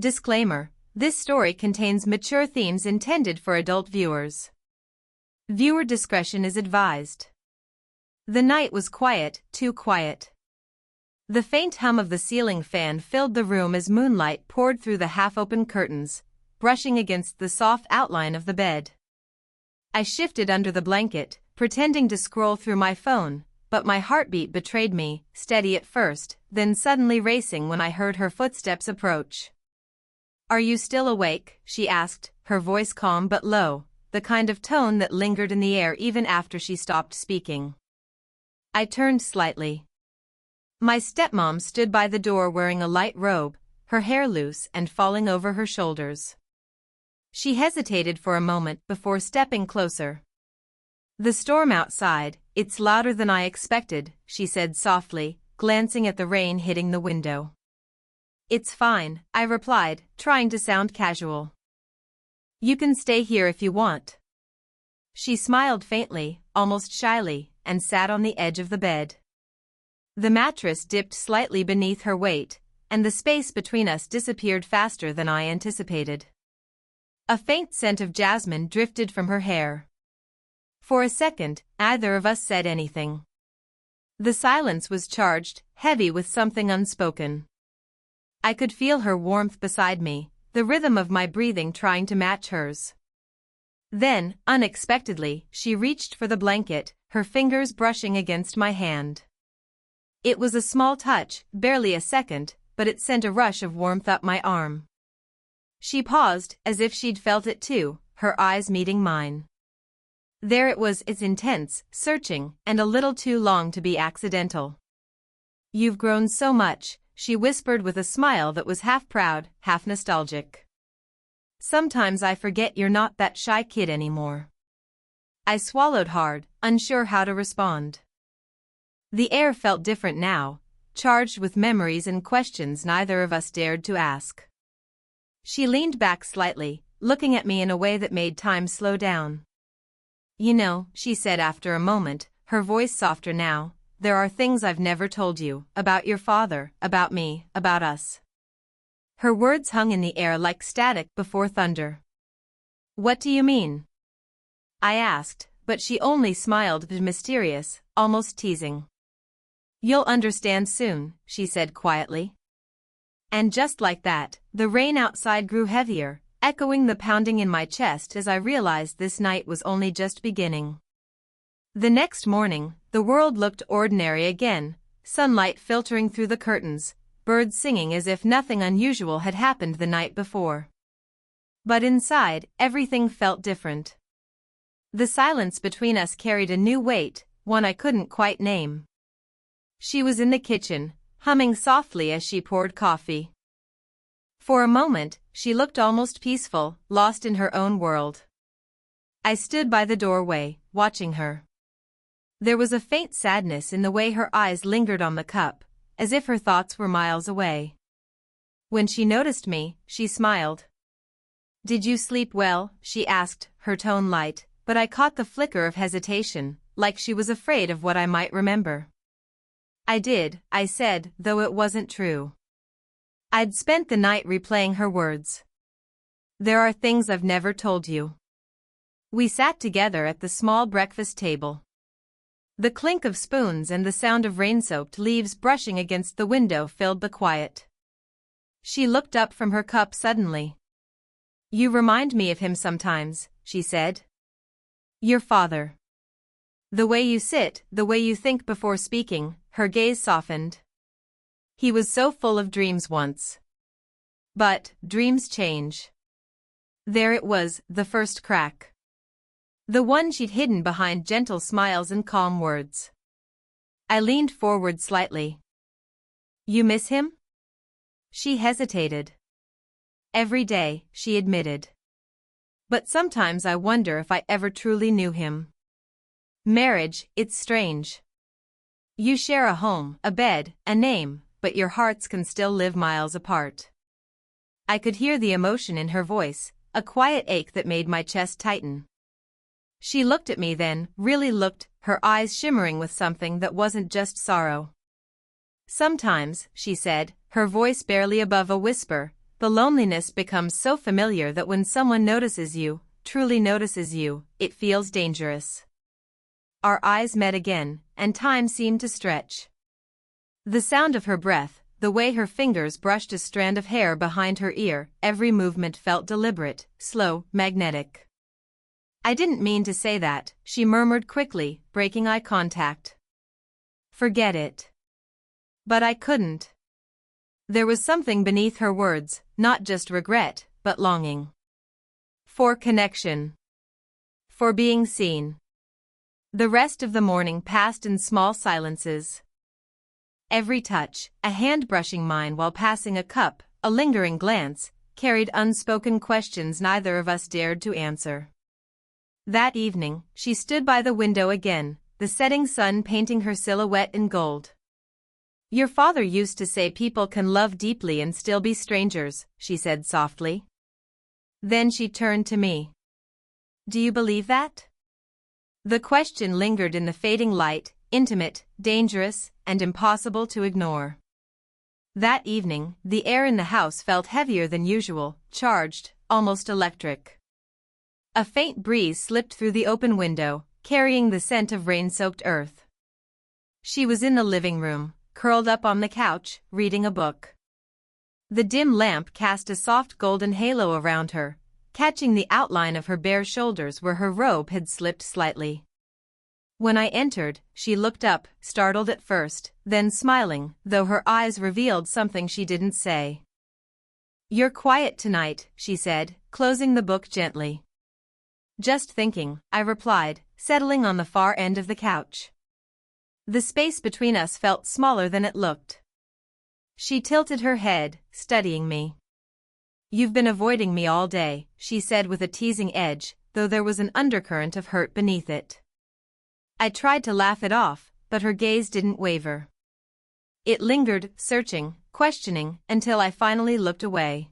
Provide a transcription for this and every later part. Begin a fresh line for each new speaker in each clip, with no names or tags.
Disclaimer: this story contains mature themes intended for adult viewers. Viewer discretion is advised. The night was quiet, too quiet. The faint hum of the ceiling fan filled the room as moonlight poured through the half-open curtains, brushing against the soft outline of the bed. I shifted under the blanket, pretending to scroll through my phone, but my heartbeat betrayed me, steady at first, then suddenly racing when I heard her footsteps approach. "Are you still awake?" she asked, her voice calm but low, the kind of tone that lingered in the air even after she stopped speaking. I turned slightly. My stepmom stood by the door wearing a light robe, her hair loose and falling over her shoulders. She hesitated for a moment before stepping closer. "The storm outside, it's louder than I expected," she said softly, glancing at the rain hitting the window. "It's fine," I replied, trying to sound casual. "You can stay here if you want." She smiled faintly, almost shyly, and sat on the edge of the bed. The mattress dipped slightly beneath her weight, and the space between us disappeared faster than I anticipated. A faint scent of jasmine drifted from her hair. For a second, neither of us said anything. The silence was charged, heavy with something unspoken. I could feel her warmth beside me, the rhythm of my breathing trying to match hers. Then, unexpectedly, she reached for the blanket, her fingers brushing against my hand. It was a small touch, barely a second, but it sent a rush of warmth up my arm. She paused, as if she'd felt it too, her eyes meeting mine. There it was, it's intense, searching, and a little too long to be accidental. "You've grown so much," she whispered with a smile that was half proud, half nostalgic. "Sometimes I forget you're not that shy kid anymore." I swallowed hard, unsure how to respond. The air felt different now, charged with memories and questions neither of us dared to ask. She leaned back slightly, looking at me in a way that made time slow down. "You know," she said after a moment, her voice softer now, "there are things I've never told you, about your father, about me, about us." Her words hung in the air like static before thunder. "What do you mean?" I asked, but she only smiled, mysterious, almost teasing. "You'll understand soon," she said quietly. And just like that, the rain outside grew heavier, echoing the pounding in my chest as I realized this night was only just beginning. The next morning, the world looked ordinary again, sunlight filtering through the curtains, birds singing as if nothing unusual had happened the night before. But inside, everything felt different. The silence between us carried a new weight, one I couldn't quite name. She was in the kitchen, humming softly as she poured coffee. For a moment, she looked almost peaceful, lost in her own world. I stood by the doorway, watching her. There was a faint sadness in the way her eyes lingered on the cup, as if her thoughts were miles away. When she noticed me, she smiled. "Did you sleep well?" she asked, her tone light, but I caught the flicker of hesitation, like she was afraid of what I might remember. "I did," I said, though it wasn't true. I'd spent the night replaying her words. "There are things I've never told you." We sat together at the small breakfast table. The clink of spoons and the sound of rain-soaked leaves brushing against the window filled the quiet. She looked up from her cup suddenly. "You remind me of him sometimes," she said. "Your father. The way you sit, the way you think before speaking." Her gaze softened. "He was so full of dreams once. But dreams change." There it was, the first crack. The one she'd hidden behind gentle smiles and calm words. I leaned forward slightly. "You miss him?" She hesitated. "Every day," she admitted. "But sometimes I wonder if I ever truly knew him. Marriage, it's strange. You share a home, a bed, a name, but your hearts can still live miles apart." I could hear the emotion in her voice, a quiet ache that made my chest tighten. She looked at me then, really looked, her eyes shimmering with something that wasn't just sorrow. "Sometimes," she said, her voice barely above a whisper, the loneliness becomes so familiar that when someone notices you, truly notices you, it feels dangerous. Our eyes met again, and time seemed to stretch. The sound of her breath, the way her fingers brushed a strand of hair behind her ear, every movement felt deliberate, slow, magnetic. "I didn't mean to say that," she murmured quickly, breaking eye contact. "Forget it." But I couldn't. There was something beneath her words, not just regret, but longing. For connection. For being seen. The rest of the morning passed in small silences. Every touch, a hand brushing mine while passing a cup, a lingering glance, carried unspoken questions neither of us dared to answer. That evening, she stood by the window again, the setting sun painting her silhouette in gold. "Your father used to say people can love deeply and still be strangers," she said softly. Then she turned to me. "Do you believe that?" The question lingered in the fading light, intimate, dangerous, and impossible to ignore. That evening, the air in the house felt heavier than usual, charged, almost electric. A faint breeze slipped through the open window, carrying the scent of rain-soaked earth. She was in the living room, curled up on the couch, reading a book. The dim lamp cast a soft golden halo around her, catching the outline of her bare shoulders where her robe had slipped slightly. When I entered, she looked up, startled at first, then smiling, though her eyes revealed something she didn't say. "You're quiet tonight," she said, closing the book gently. "Just thinking," I replied, settling on the far end of the couch. The space between us felt smaller than it looked. She tilted her head, studying me. "You've been avoiding me all day," she said with a teasing edge, though there was an undercurrent of hurt beneath it. I tried to laugh it off, but her gaze didn't waver. It lingered, searching, questioning, until I finally looked away.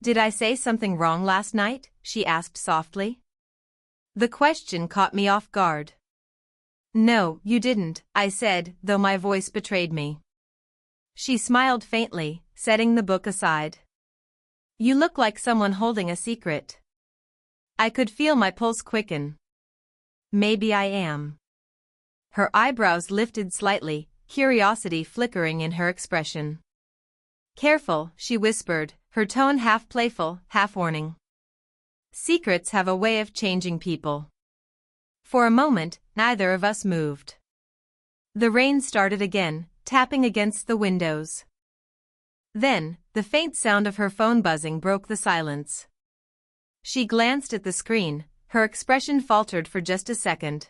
"Did I say something wrong last night?" she asked softly. The question caught me off guard. "No, you didn't," I said, though my voice betrayed me. She smiled faintly, setting the book aside. "You look like someone holding a secret." I could feel my pulse quicken. "Maybe I am." Her eyebrows lifted slightly, curiosity flickering in her expression. "Careful," she whispered, her tone half playful, half warning. "Secrets have a way of changing people." For a moment, neither of us moved. The rain started again, tapping against the windows. Then, the faint sound of her phone buzzing broke the silence. She glanced at the screen, her expression faltered for just a second.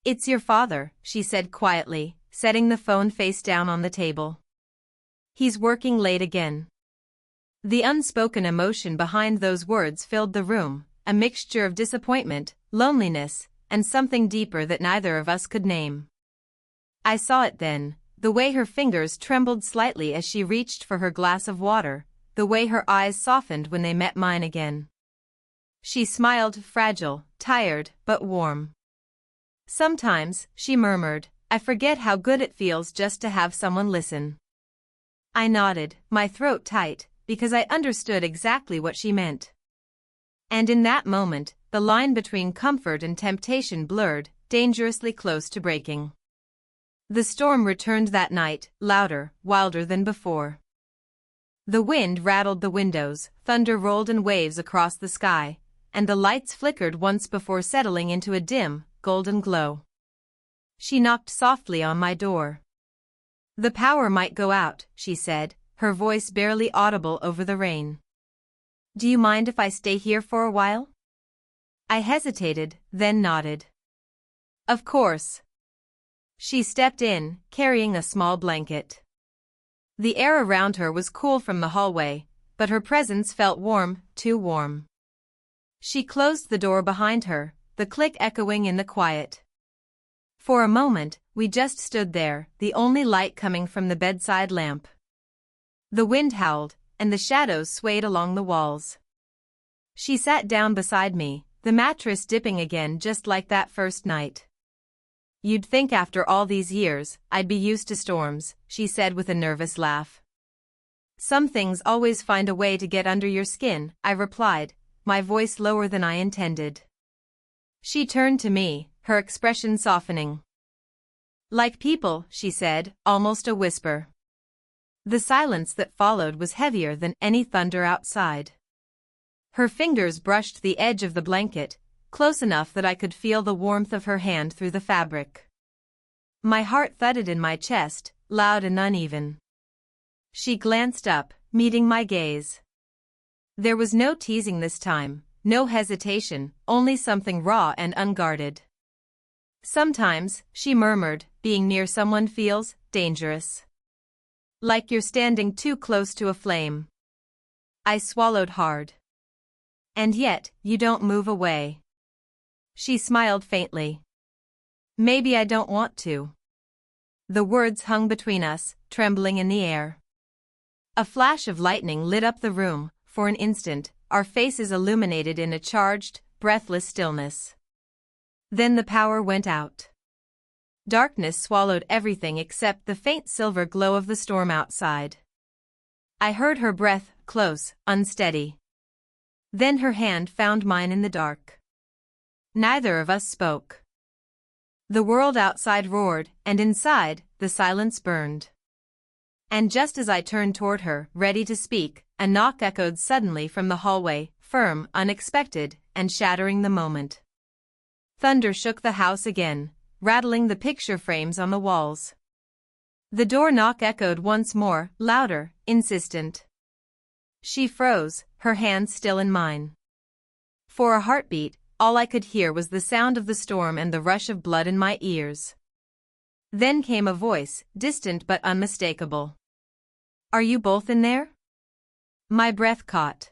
"It's your father," she said quietly, setting the phone face down on the table. "He's working late again." The unspoken emotion behind those words filled the room, a mixture of disappointment, loneliness, and something deeper that neither of us could name. I saw it then, the way her fingers trembled slightly as she reached for her glass of water, the way her eyes softened when they met mine again. She smiled, fragile, tired, but warm. "Sometimes," she murmured, "I forget how good it feels just to have someone listen." I nodded, my throat tight, because I understood exactly what she meant. And in that moment, the line between comfort and temptation blurred, dangerously close to breaking. The storm returned that night, louder, wilder than before. The wind rattled the windows, thunder rolled in waves across the sky, and the lights flickered once before settling into a dim, golden glow. She knocked softly on my door. "The power might go out," she said, her voice barely audible over the rain. "Do you mind if I stay here for a while?" I hesitated, then nodded. "Of course." She stepped in, carrying a small blanket. The air around her was cool from the hallway, but her presence felt warm, too warm. She closed the door behind her, the click echoing in the quiet. For a moment, we just stood there, the only light coming from the bedside lamp. The wind howled, and the shadows swayed along the walls. She sat down beside me, the mattress dipping again just like that first night. "You'd think after all these years, I'd be used to storms," she said with a nervous laugh. Some things always find a way to get under your skin, I replied, my voice lower than I intended. She turned to me, her expression softening. Like people, she said, almost a whisper. The silence that followed was heavier than any thunder outside. Her fingers brushed the edge of the blanket, close enough that I could feel the warmth of her hand through the fabric. My heart thudded in my chest, loud and uneven. She glanced up, meeting my gaze. There was no teasing this time, no hesitation, only something raw and unguarded. Sometimes, she murmured, being near someone feels dangerous. Like you're standing too close to a flame. I swallowed hard. And yet, you don't move away. She smiled faintly. Maybe I don't want to. The words hung between us, trembling in the air. A flash of lightning lit up the room. For an instant, our faces illuminated in a charged, breathless stillness. Then the power went out. Darkness swallowed everything except the faint silver glow of the storm outside. I heard her breath, close, unsteady. Then her hand found mine in the dark. Neither of us spoke. The world outside roared, and inside, the silence burned. And just as I turned toward her, ready to speak, a knock echoed suddenly from the hallway, firm, unexpected, and shattering the moment. Thunder shook the house again, rattling the picture frames on the walls. The door knock echoed once more, louder, insistent. She froze, her hand still in mine. For a heartbeat, all I could hear was the sound of the storm and the rush of blood in my ears. Then came a voice, distant but unmistakable. Are you both in there? My breath caught.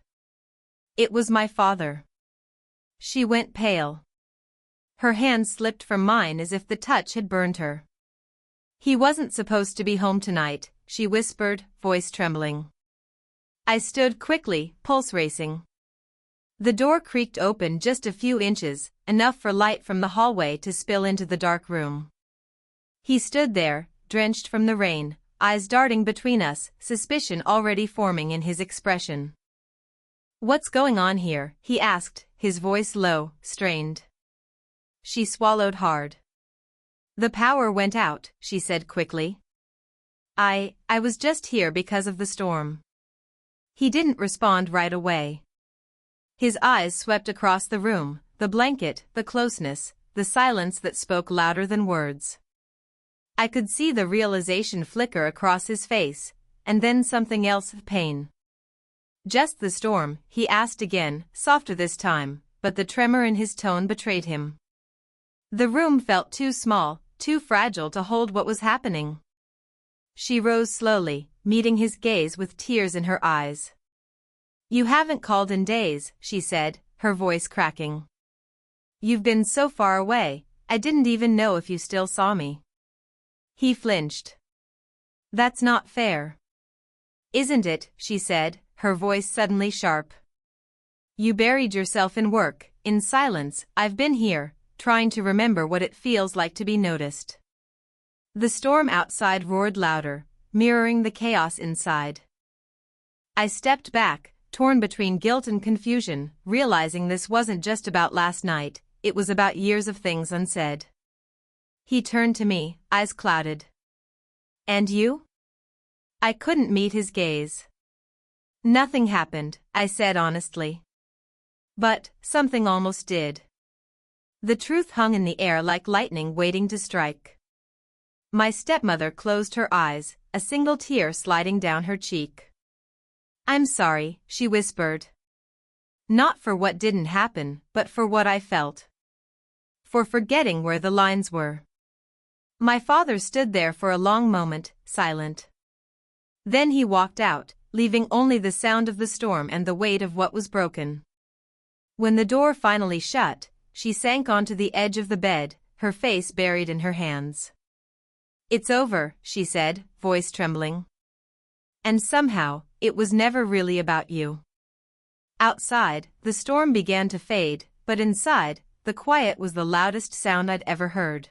It was my father. She went pale. Her hand slipped from mine as if the touch had burned her. He wasn't supposed to be home tonight, she whispered, voice trembling. I stood quickly, pulse racing. The door creaked open just a few inches, enough for light from the hallway to spill into the dark room. He stood there, drenched from the rain, eyes darting between us, suspicion already forming in his expression. What's going on here? He asked, his voice low, strained. She swallowed hard. The power went out, she said quickly. I was just here because of the storm. He didn't respond right away. His eyes swept across the room, the blanket, the closeness, the silence that spoke louder than words. I could see the realization flicker across his face, and then something else, pain. Just the storm, he asked again, softer this time, but the tremor in his tone betrayed him. The room felt too small, too fragile to hold what was happening. She rose slowly, meeting his gaze with tears in her eyes. You haven't called in days, she said, her voice cracking. You've been so far away, I didn't even know if you still saw me. He flinched. That's not fair. Isn't it, she said, her voice suddenly sharp. You buried yourself in work, in silence. I've been here, trying to remember what it feels like to be noticed. The storm outside roared louder, mirroring the chaos inside. I stepped back, torn between guilt and confusion, realizing this wasn't just about last night, it was about years of things unsaid. He turned to me, eyes clouded. And you? I couldn't meet his gaze. Nothing happened, I said honestly. But something almost did. The truth hung in the air like lightning waiting to strike. My stepmother closed her eyes, a single tear sliding down her cheek. I'm sorry, she whispered. Not for what didn't happen, but for what I felt. For forgetting where the lines were. My father stood there for a long moment, silent. Then he walked out, leaving only the sound of the storm and the weight of what was broken. When the door finally shut, she sank onto the edge of the bed, her face buried in her hands. It's over, she said, voice trembling. And somehow, it was never really about you. Outside, the storm began to fade, but inside, the quiet was the loudest sound I'd ever heard.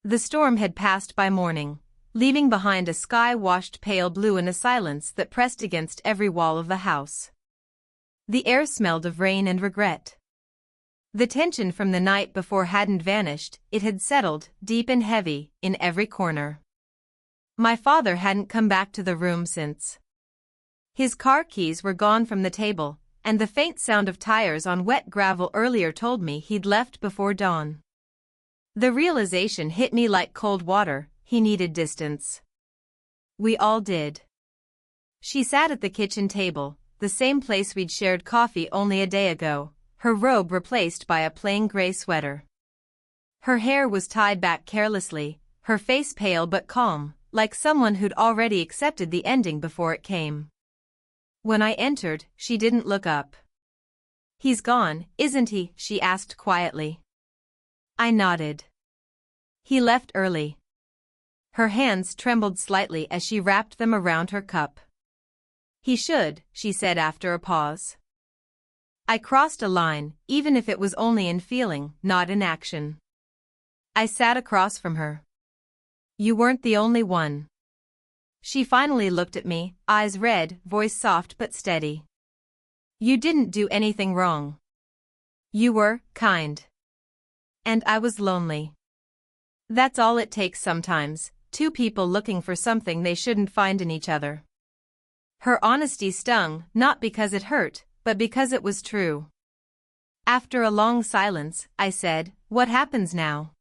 The storm had passed by morning, leaving behind a sky-washed pale blue and a silence that pressed against every wall of the house. The air smelled of rain and regret. The tension from the night before hadn't vanished, it had settled, deep and heavy, in every corner. My father hadn't come back to the room since. His car keys were gone from the table, and the faint sound of tires on wet gravel earlier told me he'd left before dawn. The realization hit me like cold water, he needed distance. We all did. She sat at the kitchen table, the same place we'd shared coffee only a day ago, her robe replaced by a plain gray sweater. Her hair was tied back carelessly, her face pale but calm, like someone who'd already accepted the ending before it came. When I entered, she didn't look up. "He's gone, isn't he?" she asked quietly. I nodded. "He left early." Her hands trembled slightly as she wrapped them around her cup. "He should," she said after a pause. I crossed a line, even if it was only in feeling, not in action. I sat across from her. "You weren't the only one." She finally looked at me, eyes red, voice soft but steady. "You didn't do anything wrong. You were kind. And I was lonely. That's all it takes sometimes, two people looking for something they shouldn't find in each other." Her honesty stung, not because it hurt, but because it was true. After a long silence, I said, "What happens now?"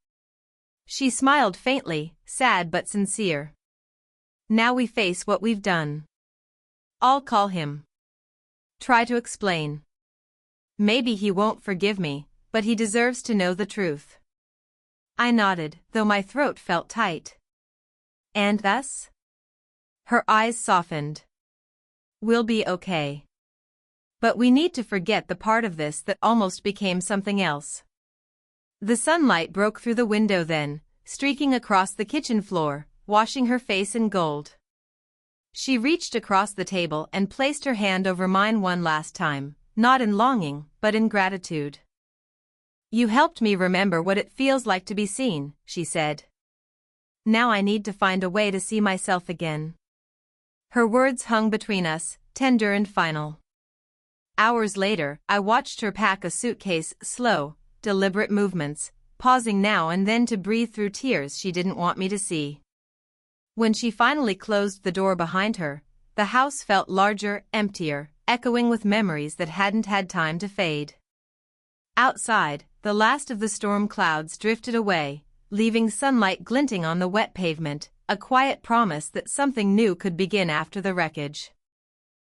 She smiled faintly, sad but sincere. "Now we face what we've done. I'll call him. Try to explain. Maybe he won't forgive me, but he deserves to know the truth." I nodded, though my throat felt tight. "And us?" Her eyes softened. "We'll be okay. But we need to forget the part of this that almost became something else." The sunlight broke through the window then, streaking across the kitchen floor, washing her face in gold. She reached across the table and placed her hand over mine one last time, not in longing, but in gratitude. "You helped me remember what it feels like to be seen," she said. "Now I need to find a way to see myself again." Her words hung between us, tender and final. Hours later, I watched her pack a suitcase, slow, deliberate movements, pausing now and then to breathe through tears she didn't want me to see. When she finally closed the door behind her, the house felt larger, emptier, echoing with memories that hadn't had time to fade. Outside, the last of the storm clouds drifted away, leaving sunlight glinting on the wet pavement, a quiet promise that something new could begin after the wreckage.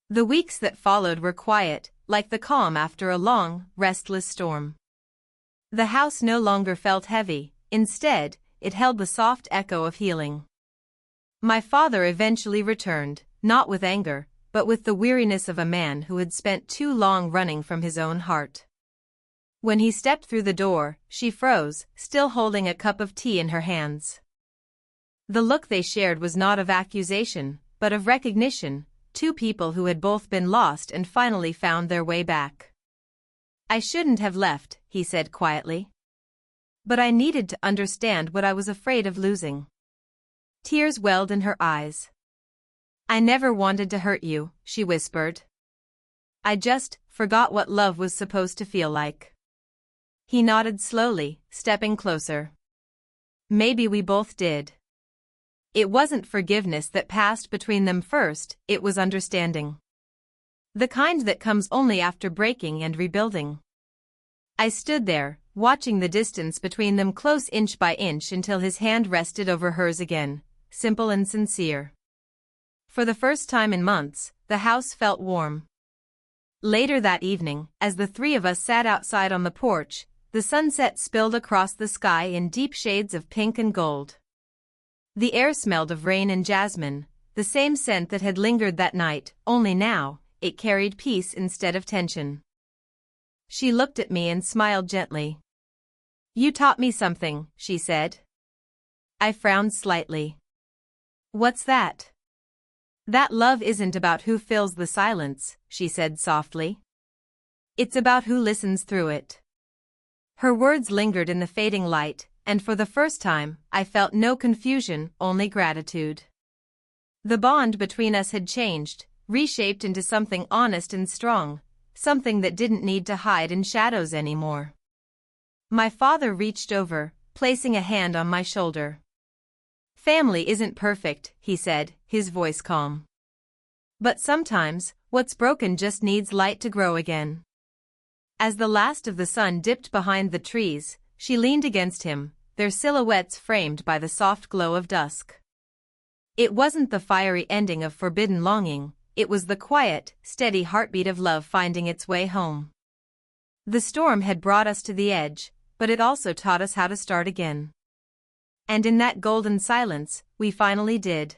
The weeks that followed were quiet, like the calm after a long, restless storm. The house no longer felt heavy, instead, it held the soft echo of healing. My father eventually returned, not with anger, but with the weariness of a man who had spent too long running from his own heart. When he stepped through the door, she froze, still holding a cup of tea in her hands. The look they shared was not of accusation, but of recognition, two people who had both been lost and finally found their way back. "I shouldn't have left," he said quietly. "But I needed to understand what I was afraid of losing." Tears welled in her eyes. "I never wanted to hurt you," she whispered. "I just forgot what love was supposed to feel like." He nodded slowly, stepping closer. "Maybe we both did." It wasn't forgiveness that passed between them first, it was understanding. The kind that comes only after breaking and rebuilding. I stood there, watching the distance between them close inch by inch until his hand rested over hers again, simple and sincere. For the first time in months, the house felt warm. Later that evening, as the three of us sat outside on the porch, the sunset spilled across the sky in deep shades of pink and gold. The air smelled of rain and jasmine, the same scent that had lingered that night, only now, it carried peace instead of tension. She looked at me and smiled gently. "You taught me something," she said. I frowned slightly. "What's that?" "That love isn't about who fills the silence," she said softly. "It's about who listens through it." Her words lingered in the fading light, and for the first time, I felt no confusion, only gratitude. The bond between us had changed, reshaped into something honest and strong, something that didn't need to hide in shadows anymore. My father reached over, placing a hand on my shoulder. "Family isn't perfect," he said, his voice calm. "But sometimes, what's broken just needs light to grow again." As the last of the sun dipped behind the trees, she leaned against him, their silhouettes framed by the soft glow of dusk. It wasn't the fiery ending of forbidden longing, it was the quiet, steady heartbeat of love finding its way home. The storm had brought us to the edge, but it also taught us how to start again. And in that golden silence, we finally did.